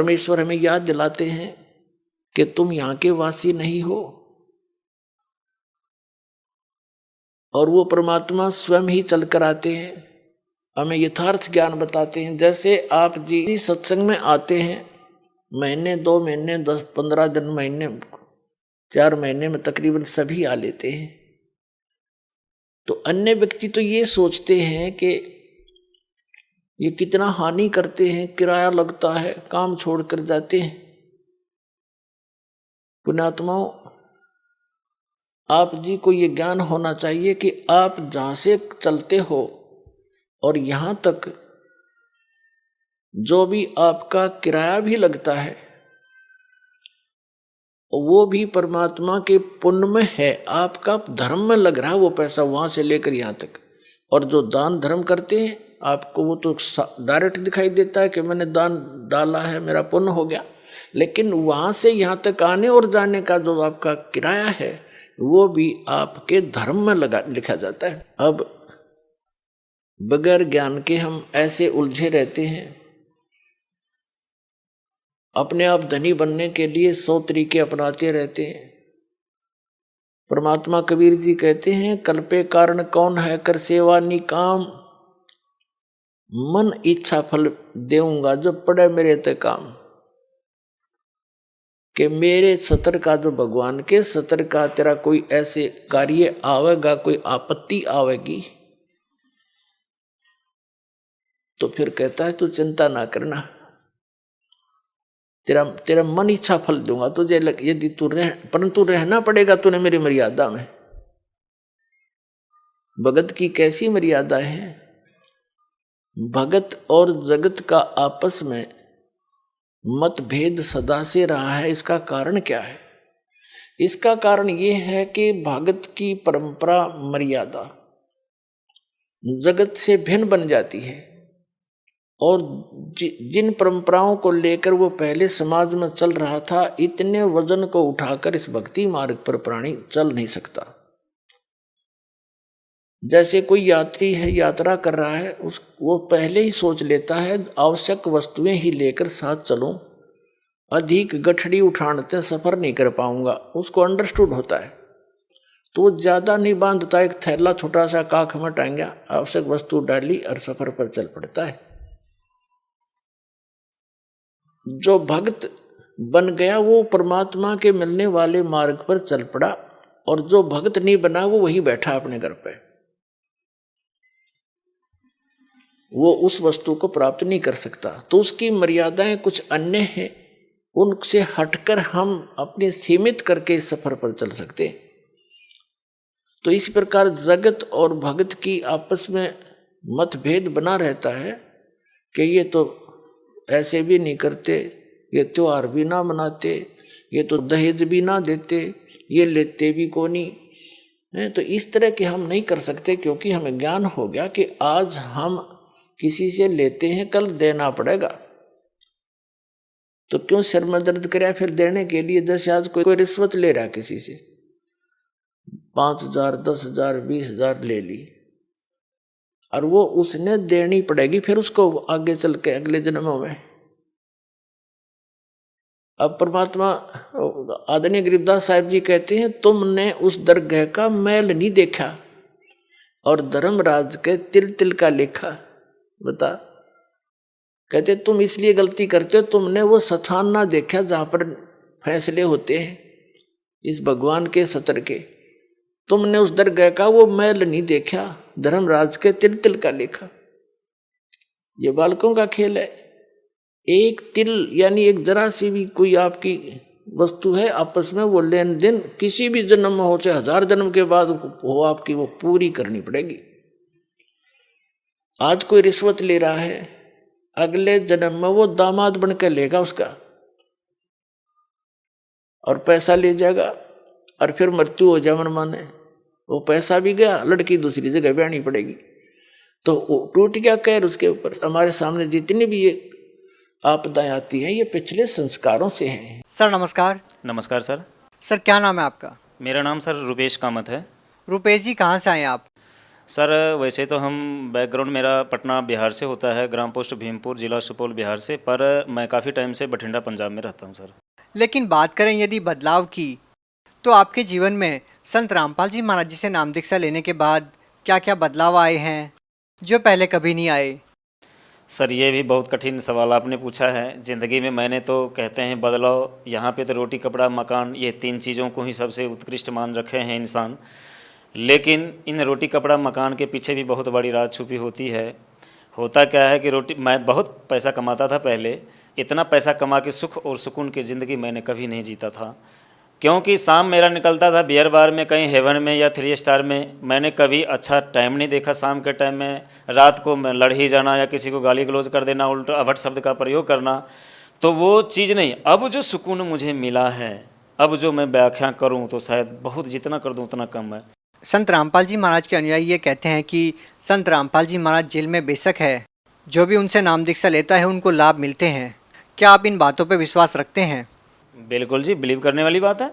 परमेश्वर हमें याद दिलाते हैं कि तुम यहाँ के वासी नहीं हो, और वो परमात्मा स्वयं ही चलकर आते हैं, हमें यथार्थ ज्ञान बताते हैं। जैसे आप जी सत्संग में आते हैं, महीने 2 महीने 10-15 दिन, महीने 4 महीने में तकरीबन सभी आ लेते हैं। तो अन्य व्यक्ति तो ये सोचते हैं कि ये कितना हानि करते हैं, किराया लगता है, काम छोड़कर जाते हैं। पुण्यात्माओं, आप जी को ये ज्ञान होना चाहिए कि आप जहाँ से चलते हो और यहाँ तक जो भी आपका किराया भी लगता है वो भी परमात्मा के पुण्य में है, आपका धर्म में लग रहा है वो पैसा वहाँ से लेकर यहाँ तक। और जो दान धर्म करते हैं आपको वो तो डायरेक्ट दिखाई देता है कि मैंने दान डाला है, मेरा पुण्य हो गया, लेकिन वहाँ से यहाँ तक आने और जाने का जो आपका किराया है वो भी आपके धर्म में लिखा जाता है। अब बगैर ज्ञान के हम ऐसे उलझे रहते हैं, अपने आप धनी बनने के लिए 100 तरीके अपनाते रहते हैं। परमात्मा कबीर जी कहते हैं, कल्पे कारण कौन है कर सेवा निकाम, मन इच्छा फल देऊंगा जो पड़े मेरे ते काम। कि मेरे सतर का जो भगवान के सतर का तेरा कोई ऐसे कार्य आवेगा, कोई आपत्ति आवेगी, तो फिर कहता है तू चिंता ना करना, तेरा मन इच्छा फल दूंगा तुझे। यदि तू परंतु रहना पड़ेगा तूने मेरी मर्यादा में। भगत की कैसी मर्यादा है? भगत और जगत का आपस में मतभेद सदा से रहा है। इसका कारण क्या है? इसका कारण यह है कि भगत की परंपरा मर्यादा जगत से भिन्न बन जाती है, और जिन परंपराओं को लेकर वो पहले समाज में चल रहा था, इतने वजन को उठाकर इस भक्ति मार्ग पर प्राणी चल नहीं सकता। जैसे कोई यात्री है, यात्रा कर रहा है, वो पहले ही सोच लेता है आवश्यक वस्तुएं ही लेकर साथ चलूं, अधिक गठड़ी उठाने सफर नहीं कर पाऊंगा, उसको अंडरस्टूड होता है। तो वो ज्यादा नहीं बांधता, एक थैला छोटा सा काख में टांगा, आवश्यक वस्तु डाली और सफर पर चल पड़ता है। जो भक्त बन गया वो परमात्मा के मिलने वाले मार्ग पर चल पड़ा, और जो भक्त नहीं बना वो वहीं बैठा अपने घर पे, वो उस वस्तु को प्राप्त नहीं कर सकता। तो उसकी मर्यादाएं कुछ अन्य हैं, उनसे हटकर हम अपने सीमित करके इस सफर पर चल सकते। तो इस प्रकार जगत और भगत की आपस में मतभेद बना रहता है कि ये तो ऐसे भी नहीं करते, ये त्योहार भी ना मनाते, ये तो दहेज भी ना देते, ये लेते भी को नहीं। तो इस तरह के हम नहीं कर सकते, क्योंकि हमें ज्ञान हो गया कि आज हम किसी से लेते हैं, कल देना पड़ेगा। तो क्यों सिर में दर्द करे फिर देने के लिए? जैसे आज कोई रिश्वत ले रहा है किसी से, 5,000 10,000 20,000 ले ली, और वो उसने देनी पड़ेगी फिर उसको आगे चल के अगले जन्मों में। अब परमात्मा आदरणीय गरीबदास साहिब जी कहते हैं, तुमने उस दरगाह का मैल नहीं देखा और धर्मराज के तिल तिल का लेखा। बता, कहते तुम इसलिए गलती करते हो, तुमने वो स्थान ना देखा जहां पर फैसले होते हैं इस भगवान के सतर के। तुमने उस दरगाह का वो मैल नहीं देखा, धर्मराज के तिल तिल का लेखा। ये बालकों का खेल है। एक तिल यानी एक जरा सी भी कोई आपकी वस्तु है, आपस में वो लेन देन किसी भी जन्म में हो, चाहे 1000 जन्म के बाद हो, आपकी वो पूरी करनी पड़ेगी। आज कोई रिश्वत ले रहा है, अगले जन्म में वो दामाद बनकर लेगा उसका, और पैसा ले जाएगा, और फिर मृत्यु हो जाए मन माने, वो पैसा भी गया, लड़की दूसरी जगह ब्याहनी पड़ेगी। तो टूट गया कहर उसके ऊपर। हमारे सामने जितनी भी ये आपदाएं आती हैं, ये पिछले संस्कारों से हैं। सर नमस्कार। नमस्कार सर। सर क्या नाम है आपका? मेरा नाम सर रुपेश कामत है। रुपेश जी, कहाँ से आए आप? सर वैसे तो हम बैकग्राउंड मेरा पटना बिहार से होता है, ग्राम पोस्ट भीमपुर, जिला सुपौल बिहार से, पर मैं काफ़ी टाइम से बठिंडा पंजाब में रहता हूँ सर। लेकिन बात करें यदि बदलाव की, तो आपके जीवन में संत रामपाल जी महाराज जी से नाम दीक्षा लेने के बाद क्या क्या बदलाव आए हैं जो पहले कभी नहीं आए? सर ये भी बहुत कठिन सवाल आपने पूछा है। ज़िंदगी में मैंने तो कहते हैं बदलाव, यहाँ पे तो रोटी कपड़ा मकान, ये 3 चीज़ों को ही सबसे उत्कृष्ट मान रखे हैं इंसान। लेकिन इन रोटी कपड़ा मकान के पीछे भी बहुत बड़ी राज छुपी होती है। होता क्या है कि मैं बहुत पैसा कमाता था पहले, इतना पैसा कमा के सुख और सुकून की ज़िंदगी मैंने कभी नहीं जीता था, क्योंकि शाम मेरा निकलता था बियर बार में, कहीं हेवन में या 3 स्टार में। मैंने कभी अच्छा टाइम नहीं देखा शाम के टाइम में। रात को मैं लड़ ही जाना या किसी को गाली गलौज कर देना, उल्टा अभट शब्द का प्रयोग करना, तो वो चीज़ नहीं। अब जो सुकून मुझे मिला है, अब जो मैं व्याख्या करूं तो शायद बहुत, जितना कर दूं उतना कम है। संत रामपाल जी महाराज के अनुयायी ये कहते हैं कि संत रामपाल जी महाराज जेल में बेशक है, जो भी उनसे नाम दीक्षा लेता है उनको लाभ मिलते हैं। क्या आप इन बातों पर विश्वास रखते हैं? बिल्कुल जी, बिलीव करने वाली बात है।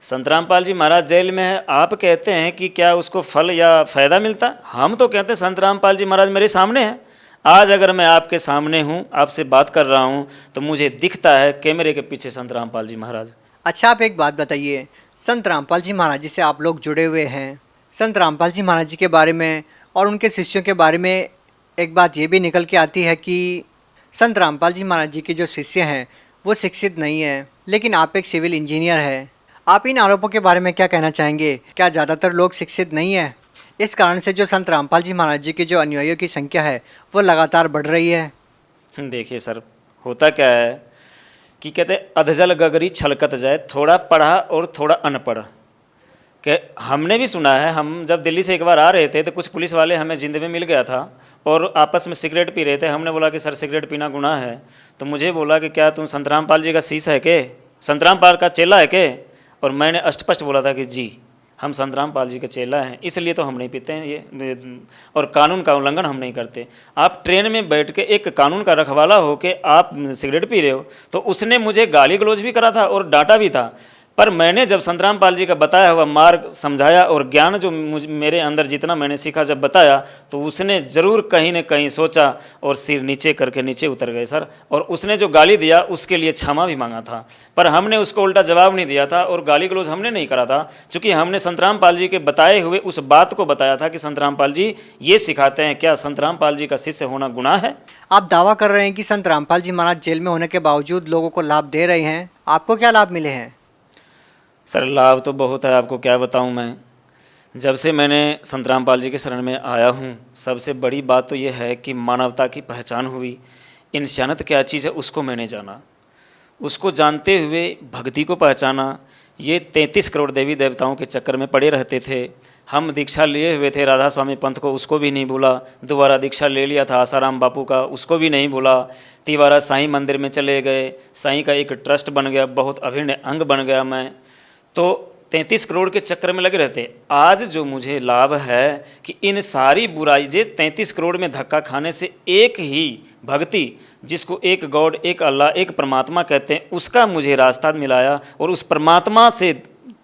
संत रामपाल जी महाराज जेल में है, आप कहते हैं कि क्या उसको फल या फ़ायदा मिलता है? हम तो कहते हैं संत रामपाल जी महाराज मेरे सामने हैं। आज अगर मैं आपके सामने हूँ, आपसे बात कर रहा हूँ, तो मुझे दिखता है कैमरे के पीछे संत रामपाल जी महाराज। अच्छा, आप एक बात बताइए, संत रामपाल जी महाराज जी से आप लोग जुड़े हुए हैं, संत रामपाल जी महाराज जी के बारे में और उनके शिष्यों के बारे में एक बात ये भी निकल के आती है कि संत रामपाल जी महाराज जी के जो शिष्य हैं वो शिक्षित नहीं है, लेकिन आप एक सिविल इंजीनियर हैं। आप इन आरोपों के बारे में क्या कहना चाहेंगे? क्या ज़्यादातर लोग शिक्षित नहीं है, इस कारण से जो संत रामपाल जी महाराज जी के जो अनुयायियों की संख्या है वो लगातार बढ़ रही है? देखिए सर, होता क्या है कि कहते अधजल गगरी छलकत जाए, थोड़ा पढ़ा और थोड़ा अनपढ़। कि हमने भी सुना है, हम जब दिल्ली से एक बार आ रहे थे तो कुछ पुलिस वाले हमें जिंद में मिल गया था और आपस में सिगरेट पी रहे थे। हमने बोला कि सर सिगरेट पीना गुनाह है। तो मुझे बोला कि क्या तुम संत रामपाल जी का शीश है के, संत रामपाल का चेला है के? और मैंने अस्पष्ट बोला था कि जी हम संत रामपाल जी के चेला हैं, इसलिए तो हम नहीं पीते हैं ये, और कानून का उल्लंघन हम नहीं करते। आप ट्रेन में बैठ के एक कानून का रखवाला हो के आप सिगरेट पी रहे हो, तो उसने मुझे गाली गलौज भी करा था और डांटा भी था। पर मैंने जब संत रामपाल जी का बताया हुआ मार्ग समझाया और ज्ञान जो मेरे अंदर जितना मैंने सीखा जब बताया, तो उसने ज़रूर कहीं न कहीं सोचा और सिर नीचे करके नीचे उतर गए सर। और उसने जो गाली दिया उसके लिए क्षमा भी मांगा था, पर हमने उसको उल्टा जवाब नहीं दिया था और गाली गलौज हमने नहीं करा था, क्योंकि हमने संत रामपाल जी के बताए हुए उस बात को बताया था कि संत रामपाल जी ये सिखाते हैं, क्या संत रामपाल जी का शिष्य होना गुनाह है? आप दावा कर रहे हैं कि संत रामपाल जी महाराज जेल में होने के बावजूद लोगों को लाभ दे रहे हैं, आपको क्या लाभ मिले हैं? सर लाभ तो बहुत है, आपको क्या बताऊं मैं। जब से मैंने संत रामपाल जी के शरण में आया हूं, सबसे बड़ी बात तो यह है कि मानवता की पहचान हुई। इंसानियत क्या चीज़ है उसको मैंने जाना, उसको जानते हुए भक्ति को पहचाना। ये 33 करोड़ देवी देवताओं के चक्कर में पड़े रहते थे। हम दीक्षा लिए हुए थे राधा स्वामी पंथ को, उसको भी नहीं भूला। दोबारा दीक्षा ले लिया था आसाराम बापू का, उसको भी नहीं भूला। तिवारा साईं मंदिर में चले गए, साईं का एक ट्रस्ट बन गया, बहुत अभिन्न अंग बन गया मैं। तो 33 करोड़ के चक्कर में लगे रहते। आज जो मुझे लाभ है कि इन सारी बुराई जे 33 करोड़ में धक्का खाने से एक ही भक्ति, जिसको एक गॉड, एक अल्लाह, एक परमात्मा कहते हैं, उसका मुझे रास्ता मिलाया और उस परमात्मा से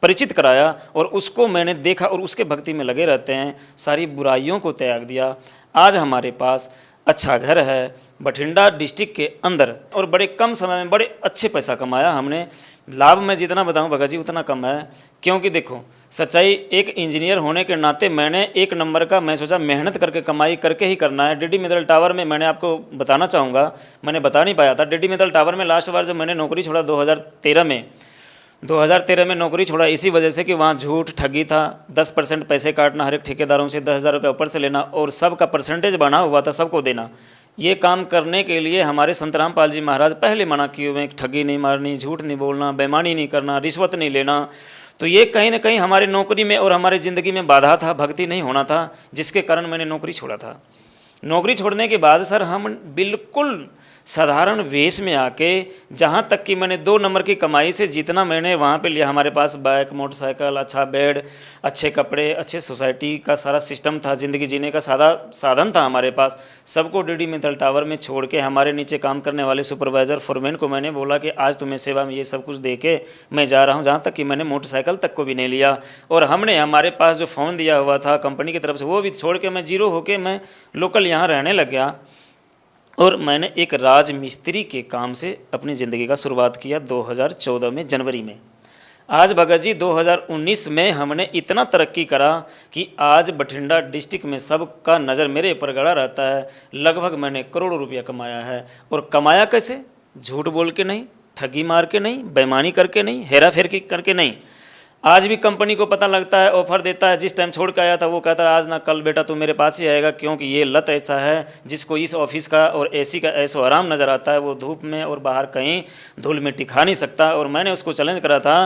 परिचित कराया और उसको मैंने देखा और उसके भक्ति में लगे रहते हैं। सारी बुराइयों को त्याग दिया। आज हमारे पास अच्छा घर है बठिंडा डिस्ट्रिक्ट के अंदर और बड़े कम समय में बड़े अच्छे पैसा कमाया हमने। लाभ मैं जितना बताऊं भगत जी उतना कम है, क्योंकि देखो सच्चाई, एक इंजीनियर होने के नाते मैंने एक नंबर का मैं सोचा मेहनत करके कमाई करके ही करना है। डीडी मित्तल टावर में मैंने आपको बताना चाहूँगा, मैंने बता नहीं पाया था। डीडी मित्तल टावर में लास्ट बार जब मैंने नौकरी छोड़ा 2013 में नौकरी छोड़ा इसी वजह से कि वहाँ झूठ ठगी था। 10% पैसे काटना, हर एक ठेकेदारों से 10,000 रुपये ऊपर से लेना और सबका परसेंटेज बना हुआ था, सबको देना। ये काम करने के लिए हमारे संत रामपाल जी महाराज पहले मना किए हुए हैं कि ठगी नहीं मारनी, झूठ नहीं बोलना, बेईमानी नहीं करना, रिश्वत नहीं लेना। तो ये कहीं ना कहीं हमारे नौकरी में और हमारी ज़िंदगी में बाधा था, भक्ति नहीं होना था, जिसके कारण मैंने नौकरी छोड़ा था। नौकरी छोड़ने के बाद सर हम बिल्कुल साधारण वेश में आके, जहाँ तक कि मैंने 2 नंबर की कमाई से जितना मैंने वहाँ पे लिया, हमारे पास बाइक, मोटरसाइकिल, अच्छा बेड, अच्छे कपड़े, अच्छे सोसाइटी का सारा सिस्टम था, ज़िंदगी जीने का सादा साधन था हमारे पास। सबको डीडी मित्तल टावर में छोड़ के हमारे नीचे काम करने वाले सुपरवाइज़र फोरमैन को मैंने बोला कि आज तुम्हें सेवा में ये सब कुछ दे के मैं जा रहा हूँ, जहाँ तक कि मैंने मोटरसाइकिल तक को भी नहीं लिया। और हमने हमारे पास जो फ़ोन दिया हुआ था कंपनी की तरफ से वो भी छोड़ के मैं जीरो होके मैं लोकल यहाँ रहने लग गया। और मैंने एक राज मिस्त्री के काम से अपनी ज़िंदगी का शुरुआत किया 2014 में जनवरी में। आज भगत जी 2019 में हमने इतना तरक्की करा कि आज बठिंडा डिस्ट्रिक्ट में सबका नज़र मेरे ऊपर गड़ा रहता है। लगभग मैंने करोड़ों रुपया कमाया है। और कमाया कैसे? झूठ बोल के नहीं, ठगी मार के नहीं, बेईमानी करके नहीं, हेरा फेर करके नहीं। आज भी कंपनी को पता लगता है, ऑफर देता है, जिस टाइम छोड़ के आया था वो कहता है आज ना कल बेटा तू मेरे पास ही आएगा, क्योंकि ये लत ऐसा है जिसको इस ऑफिस का और एसी का ऐसो आराम नज़र आता है, वो धूप में और बाहर कहीं धूल में टिका नहीं सकता। और मैंने उसको चैलेंज करा था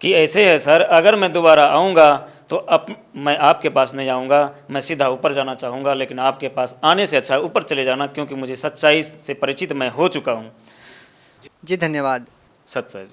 कि ऐसे है सर, अगर मैं दोबारा आऊँगा तो अब मैं आपके पास नहीं आऊँगा, मैं सीधा ऊपर जाना चाहूँगा, लेकिन आपके पास आने से अच्छा ऊपर चले जाना, क्योंकि मुझे सच्चाई से परिचित मैं हो चुका हूँ। जी धन्यवाद। सच्चाई।